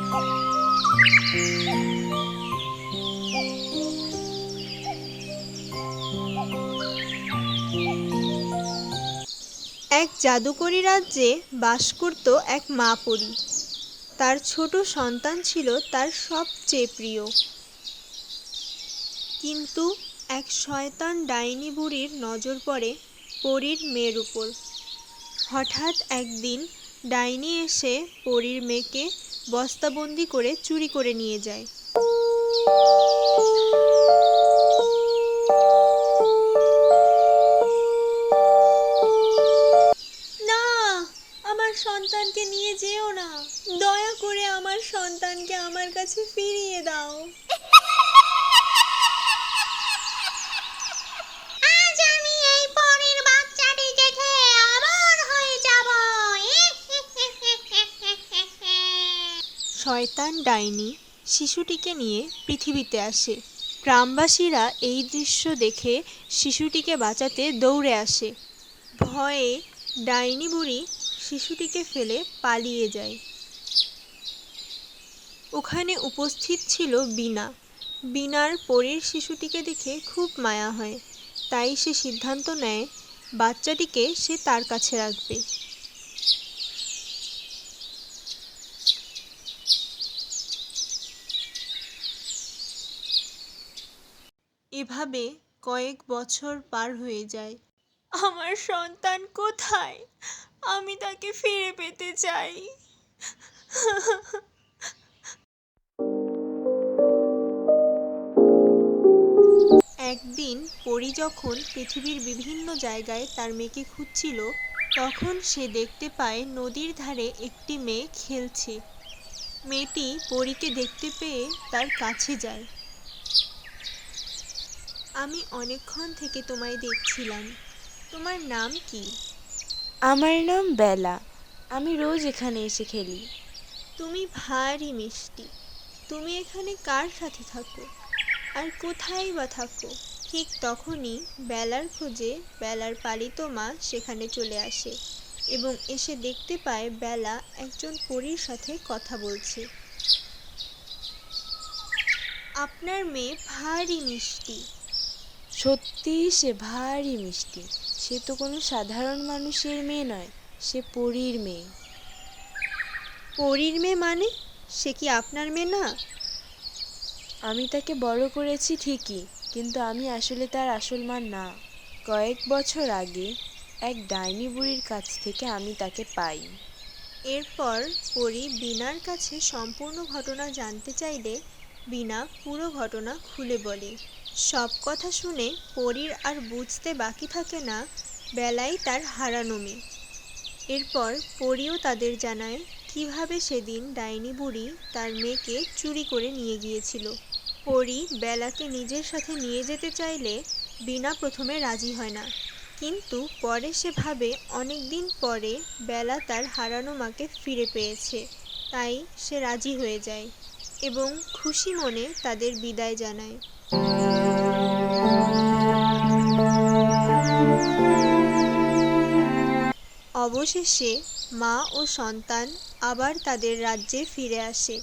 এক জাদুকরী রাজ্যে বাস করত এক মা পরী। তার ছোট সন্তান ছিল তার সবচেয়ে প্রিয়। কিন্তু এক শয়তান ডাইনি বুড়ির নজর পড়ে পরীর মেয়ের উপর। হঠাৎ একদিন ডাইনি এসে পরীর মেয়েকে বস্তাবন্দি করে চুরি করে নিয়ে যায়। না, আমার সন্তানকে নিয়ে যেও না, দয়া করে আমার সন্তানকে আমার কাছে ফিরিয়ে দাও। আজ আমি এই পরীর বাচ্চাটিকে খেয়ে অমর হয়ে যাব। শয়তান ডাইনি শিশুটিকে নিয়ে পৃথিবীতে আসে। গ্রামবাসীরা এই দৃশ্য দেখে শিশুটিকে বাঁচাতে দৌড়ে আসে। ভয়ে ডাইনি বুড়ি শিশুটিকে ফেলে পালিয়ে যায়। ওখানে উপস্থিত ছিল বিনা। বিনার পরীর শিশুটিকে দেখে খুব মায়া হয়, তাই সে সিদ্ধান্ত নেয় বাচ্চাটিকে সে তার কাছে রাখবে। এভাবে কয়েক বছর পার হয়ে যায়। আমার সন্তান কোথায়? আমি তাকে ফিরে পেতে চাই। একদিন পরী যখন পৃথিবীর বিভিন্ন জায়গায় তার মেয়েকে খুঁজছিল, তখন সে দেখতে পায় নদীর ধারে একটি মেয়ে খেলছে। মেয়েটি পরীকে দেখতে পেয়ে তার কাছে যায়। আমি অনেকক্ষণ থেকে তোমায় দেখছিলাম, তোমার নাম কি? আমার নাম বেলা। আমি রোজ এখানে এসে খেলি। তুমি ভারী মিষ্টি। তুমি এখানে কার সাথে থাকো আর কোথায় বা থাকো? ঠিক তখনই বেলার খোঁজে বেলার পালিত মা সেখানে চলে আসে এবং এসে দেখতে পায় বেলা একজন পরীর সাথে কথা বলছে। আপনার মেয়ে ভারী মিষ্টি। সত্যিই সে ভারী মিষ্টি। সে তো কোনো সাধারণ মানুষের মেয়ে নয়, সে পরীর মেয়ে। পরীর মেয়ে মানে? সে কি আপনার মেয়ে না? আমি তাকে বড় করেছি ঠিকই, কিন্তু আমি আসলে তার আসল মা না। কয়েক বছর আগে এক ডাইনি বুড়ির কাছ থেকে আমি তাকে পাই। এরপর পরী বিনার কাছে সম্পূর্ণ ঘটনা জানতে চাইলে বিনা পুরো ঘটনা খুলে বলে। সব কথা শুনে পরীর আর বুঝতে বাকি থাকে না বেলাই তার হারানো মেয়ে। এরপর পরীও তাদের জানায় কিভাবে সেদিন ডাইনি বুড়ি তার মেয়েকে চুরি করে নিয়ে গিয়েছিল। পরী বেলাকে নিজের সাথে নিয়ে যেতে চাইলে বিনা প্রথমে রাজি হয় না, কিন্তু পরে সে ভাবে অনেক দিন পরে বেলা তার হারানো মাকে ফিরে পেয়েছে, তাই সে রাজি হয়ে যায় এবং খুশি মনে তাদের বিদায় জানায়। অবশেষে মা ও সন্তান আবার তাদের রাজ্যে ফিরে আসে।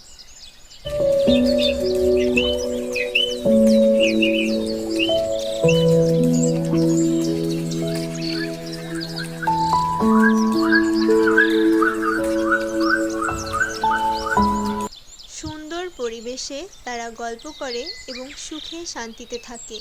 সুন্দর পরিবেশে তারা গল্প করে এবং সুখে শান্তিতে থাকে।